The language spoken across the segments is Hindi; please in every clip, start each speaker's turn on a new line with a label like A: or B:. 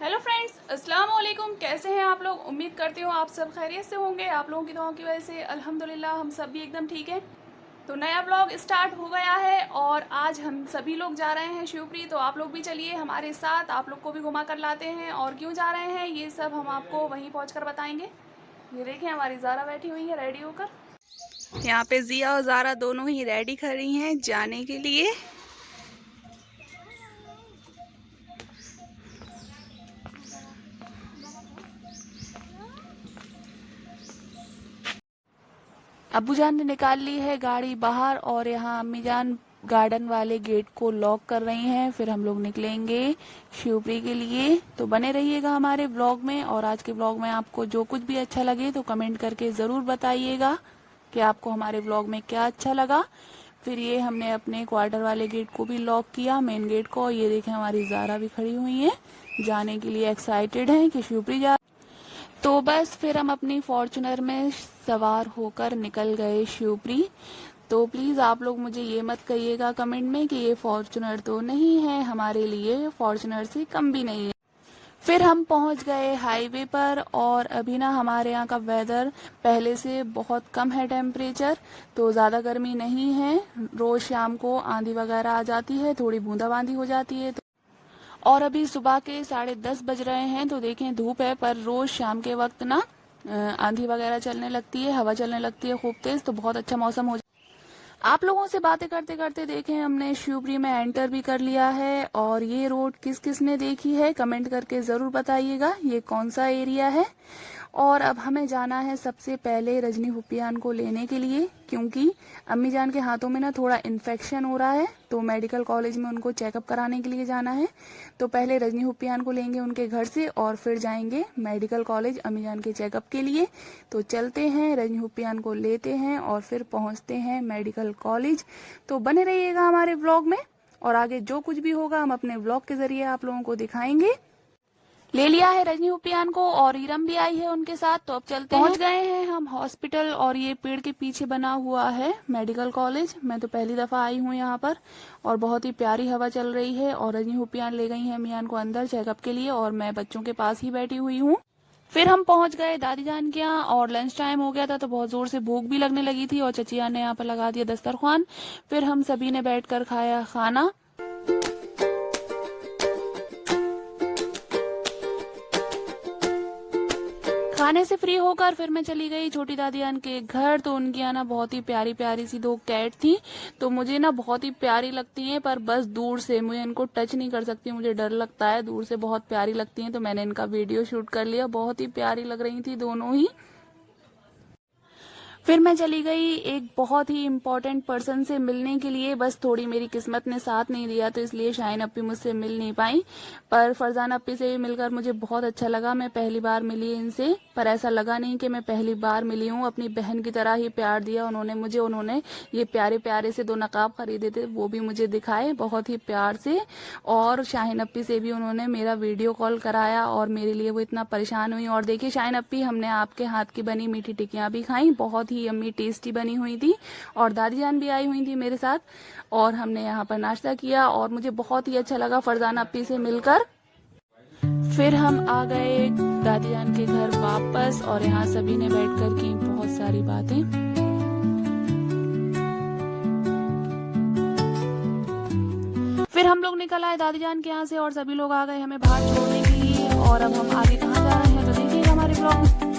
A: हेलो फ्रेंड्स, अस्सलाम वालेकुम। कैसे हैं आप लोग? उम्मीद करती हूँ आप सब खैरियत से होंगे। आप लोगों की दुआओं की वजह से अल्हम्दुलिल्लाह हम सब भी एकदम ठीक हैं। तो नया ब्लॉग स्टार्ट हो गया है और आज हम सभी लोग जा रहे हैं शिवपुरी। तो आप लोग भी चलिए हमारे साथ, आप लोग को भी घुमा कर लाते हैं। और क्यों जा रहे हैं ये सब हम आपको वहीं पहुँच कर बताएँगे। ये देखें, हमारी ज़ारा बैठी हुई है रेडी होकर। यहाँ पे जिया और ज़ारा दोनों ही रेडी खड़ी हैं जाने के लिए। अब्बू जान ने निकाल ली है गाड़ी बाहर और यहाँ अम्मी जान गार्डन वाले गेट को लॉक कर रही हैं। फिर हम लोग निकलेंगे शिवपुरी के लिए। तो बने रहिएगा हमारे ब्लॉग में। और आज के ब्लॉग में आपको जो कुछ भी अच्छा लगे तो कमेंट करके ज़रूर बताइएगा कि आपको हमारे ब्लॉग में क्या अच्छा लगा। फिर ये हमने अपने क्वार्टर वाले गेट को भी लॉक किया, मेन गेट को। ये देखें, हमारी ज़ारा भी खड़ी हुई है, जाने के लिए एक्साइटेड है कि शिवपुरी जा। तो बस फिर हम अपनी फॉर्च्यूनर में सवार होकर निकल गए शिवपुरी। तो प्लीज़ आप लोग मुझे ये मत कहिएगा कमेंट में कि ये फॉर्च्यूनर तो नहीं है, हमारे लिए फॉर्च्यूनर से कम भी नहीं है। फिर हम पहुंच गए हाईवे पर और अभी ना हमारे यहाँ का वेदर पहले से बहुत कम है, टेम्परेचर तो ज़्यादा गर्मी नहीं है। रोज़ शाम को आंधी वगैरह आ जाती है, थोड़ी बूंदाबांदी हो जाती है। और अभी सुबह के 10:30 बज रहे हैं। तो देखें, धूप है पर रोज शाम के वक्त ना आंधी वगैरह चलने लगती है, हवा चलने लगती है खूब तेज। तो बहुत अच्छा मौसम हो जाए। आप लोगों से बातें करते करते देखें हमने शिवपुरी में एंटर भी कर लिया है। और ये रोड किस किस ने देखी है कमेंट करके ज़रूर बताइएगा ये कौन सा एरिया है। और अब हमें जाना है सबसे पहले रजनी हुपियान को लेने के लिए, क्योंकि अम्मी जान के हाथों में ना थोड़ा इन्फेक्शन हो रहा है। तो मेडिकल कॉलेज में उनको चेकअप कराने के लिए जाना है। तो पहले रजनी हुपियान को लेंगे उनके घर से और फिर जाएंगे मेडिकल कॉलेज अम्मी जान के चेकअप के लिए। तो चलते हैं, रजनी हुपियान को लेते हैं और फिर पहुंचते हैं मेडिकल कॉलेज। तो बने रहिएगा हमारे ब्लॉग में और आगे जो कुछ भी होगा हम अपने ब्लॉग के जरिए आप लोगों को दिखाएंगे। ले लिया है रजनी हुपियान को और इरम भी आई है उनके साथ। तो अब चलते हैं। पहुंच गए हैं हम हॉस्पिटल और ये पेड़ के पीछे बना हुआ है मेडिकल कॉलेज। मैं तो पहली दफा आई हूँ यहाँ पर और बहुत ही प्यारी हवा चल रही है। और रजनी हुपियान ले गई है मियान को अंदर चेकअप के लिए और मैं बच्चों के पास ही बैठी हुई हूँ। फिर हम पहुंच गए दादी जान के यहाँ और लंच टाइम हो गया था तो बहुत जोर से भूख भी लगने लगी थी और चचिया ने यहाँ पर लगा दिया दस्तरखान। फिर हम सभी ने बैठकर खाया खाना। खाने से फ्री होकर फिर मैं चली गई छोटी दादी जान के घर। तो उनकी यहाँ ना बहुत ही प्यारी प्यारी सी 2 कैट थी। तो मुझे ना बहुत ही प्यारी लगती हैं पर बस दूर से, मुझे इनको टच नहीं कर सकती, मुझे डर लगता है। दूर से बहुत प्यारी लगती हैं तो मैंने इनका वीडियो शूट कर लिया। बहुत ही प्यारी लग रही थी दोनों ही। फिर मैं चली गई एक बहुत ही इम्पोर्टेंट पर्सन से मिलने के लिए। बस थोड़ी मेरी किस्मत ने साथ नहीं दिया तो इसलिए शाहीन अप्पी मुझसे मिल नहीं पाई। पर फरजान अप्पी से मिलकर मुझे बहुत अच्छा लगा। मैं पहली बार मिली इनसे पर ऐसा लगा नहीं कि मैं पहली बार मिली हूँ। अपनी बहन की तरह ही प्यार दिया उन्होंने मुझे। उन्होंने ये प्यारे प्यारे से 2 नकाब खरीदे थे, वो भी मुझे दिखाए बहुत ही प्यार से। और शाहीन अप्पी से भी उन्होंने मेरा वीडियो कॉल कराया और मेरे लिए वो इतना परेशान हुई। और देखिए शाहीन अप्पी, हमने आपके हाथ की बनी मीठी टिक्कियाँ भी खाई, बहुत ही यम्मी टेस्टी बनी हुई थी। और दादी जान भी आई हुई थी मेरे साथ और हमने यहाँ पर नाश्ता किया और मुझे बहुत ही अच्छा लगा फरजान अप्पी से मिलकर। फिर हम आ गए दादी जान के घर वापस और यहाँ सभी ने बैठकर की बहुत सारी बातें। फिर हम लोग निकल आए दादी जान के यहाँ से और सभी लोग आ गए हमें बाहर छोड़ने के लिए। और अब हम आगे कहाँ जा रहे हैं तो देखिएगा हमारे ब्लॉग में।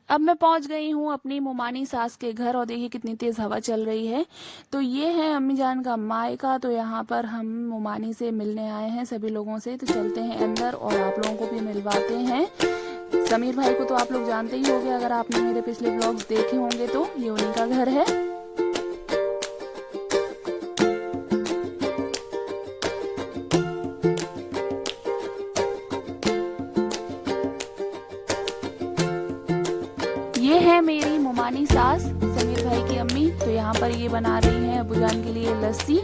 A: अब मैं पहुंच गई हूँ अपनी मोमानी सास के घर और देखिए कितनी तेज हवा चल रही है। तो ये है अम्मी जान का मायका। तो यहाँ पर हम मोमानी से मिलने आए हैं सभी लोगों से। तो चलते हैं अंदर और आप लोगों को भी मिलवाते हैं। समीर भाई को तो आप लोग जानते ही होंगे, अगर आपने मेरे पिछले ब्लॉग्स देखे होंगे तो ये उन्हीं का घर है। ये है मेरी मोमानी सास समीर भाई की अम्मी। तो यहाँ पर ये बना रही हैं अब्बू जान के लिए लस्सी।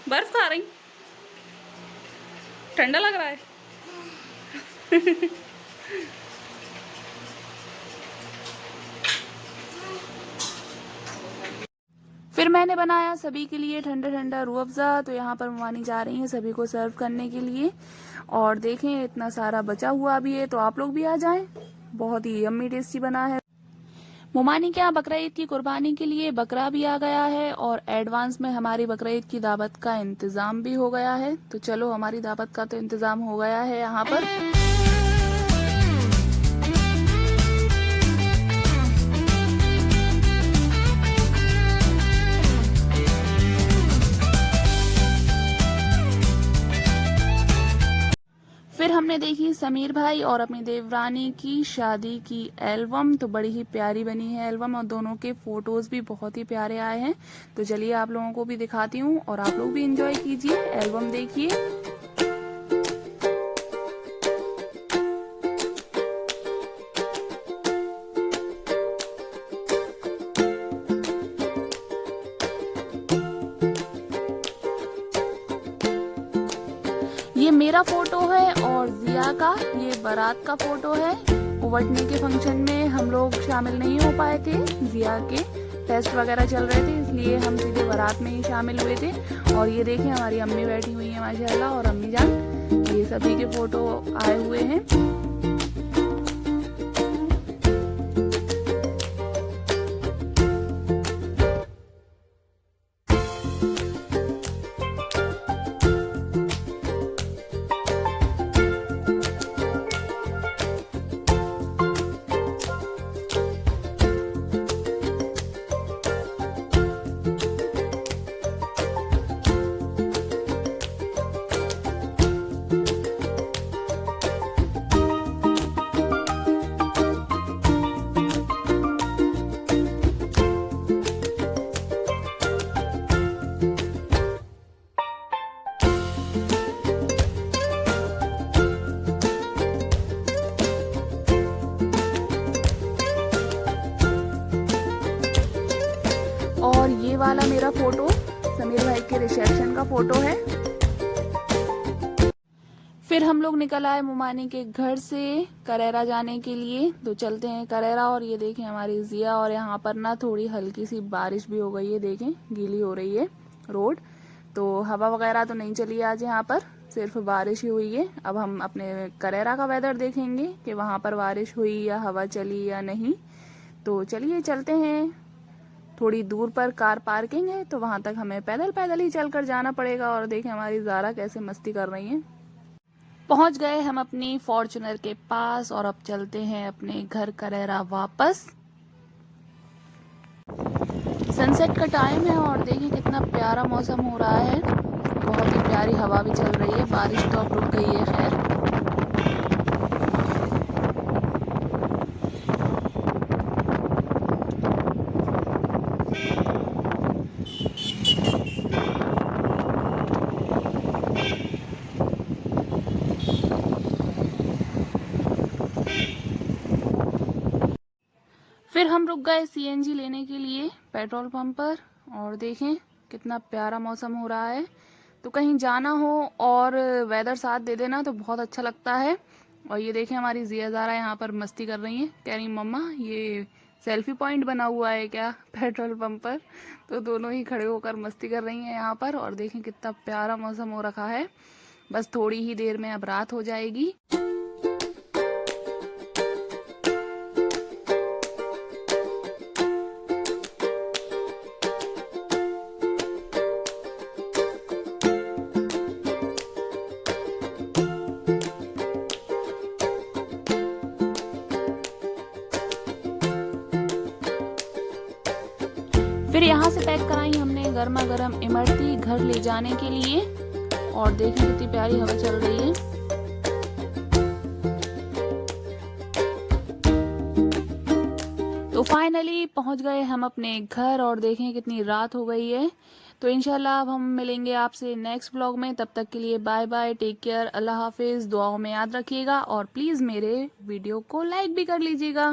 B: बर्फ खा रही, ठंडा लग रहा है।
A: फिर मैंने बनाया सभी के लिए ठंडा ठंडा रूह अफ़ज़ा। तो यहाँ पर मुमानी जा रही हैं सभी को सर्व करने के लिए। और देखें इतना सारा बचा हुआ भी है, तो आप लोग भी आ जाएं। बहुत ही यम्मी टेस्टी बना है। मुमानी के यहाँ बकरा ईद की कुर्बानी के लिए बकरा भी आ गया है और एडवांस में हमारी बकरा ईद की दावत का इंतज़ाम भी हो गया है। तो चलो, हमारी दावत का तो इंतज़ाम हो गया है यहाँ पर। फिर हमने देखी समीर भाई और अपनी देवरानी की शादी की एल्बम। तो बड़ी ही प्यारी बनी है एल्बम और दोनों के फोटोज भी बहुत ही प्यारे आए हैं। तो चलिए आप लोगों को भी दिखाती हूँ और आप लोग भी एंजॉय कीजिए, एल्बम देखिए। ये मेरा फोटो है और जिया का ये बारात का फोटो है। उवटने के फंक्शन में हम लोग शामिल नहीं हो पाए थे, जिया के टेस्ट वगैरह चल रहे थे, इसलिए हम सीधे बारात में ही शामिल हुए थे। और ये देखें हमारी अम्मी बैठी हुई है माशाल्लाह, और अम्मी जान, ये सभी के फोटो आए हुए हैं। और ये वाला मेरा फोटो समीर भाई के रिसेप्शन का फोटो है। फिर हम लोग निकल आए मुमानी के घर से करेरा जाने के लिए। तो चलते हैं करेरा। और ये देखें हमारी जिया, और यहाँ पर ना थोड़ी हल्की सी बारिश भी हो गई है, देखें गीली हो रही है रोड। तो हवा वगैरह तो नहीं चली आज यहाँ पर, सिर्फ बारिश ही हुई है। अब हम अपने करेरा का वेदर देखेंगे कि वहाँ पर बारिश हुई या हवा चली या नहीं। तो चलिए चलते हैं। थोड़ी दूर पर कार पार्किंग है, तो वहां तक हमें पैदल पैदल ही चलकर जाना पड़ेगा। और देखें हमारी ज़ारा कैसे मस्ती कर रही हैं। पहुंच गए हम अपनी फॉर्च्यूनर के पास और अब चलते हैं अपने घर करेरा वापस। सनसेट का टाइम है और देखिए कितना प्यारा मौसम हो रहा है, बहुत ही प्यारी हवा भी चल रही है। बारिश तो अब रुक गई है खैर। फिर हम रुक गए सीएनजी लेने के लिए पेट्रोल पंप पर। और देखें कितना प्यारा मौसम हो रहा है। तो कहीं जाना हो और वेदर साथ दे देना तो बहुत अच्छा लगता है। और ये देखें हमारी जिया ज़ारा यहाँ पर मस्ती कर रही हैं, कह रही मम्मा ये सेल्फी पॉइंट बना हुआ है क्या पेट्रोल पंप पर। तो दोनों ही खड़े होकर मस्ती कर रही हैं यहाँ पर। और देखें कितना प्यारा मौसम हो रखा है। बस थोड़ी ही देर में अब रात हो जाएगी। फिर यहाँ से पैक कराई हमने गर्मा गर्म इमरती घर ले जाने के लिए। और देखिए कितनी प्यारी हवा चल रही है। तो फाइनली पहुंच गए हम अपने घर और देखें कितनी रात हो गई है। तो इंशाल्लाह अब हम मिलेंगे आपसे नेक्स्ट व्लॉग में। तब तक के लिए बाय बाय, टेक केयर, अल्लाह हाफिज। दुआओं में याद रखिएगा और प्लीज़ मेरे वीडियो को लाइक भी कर लीजिएगा।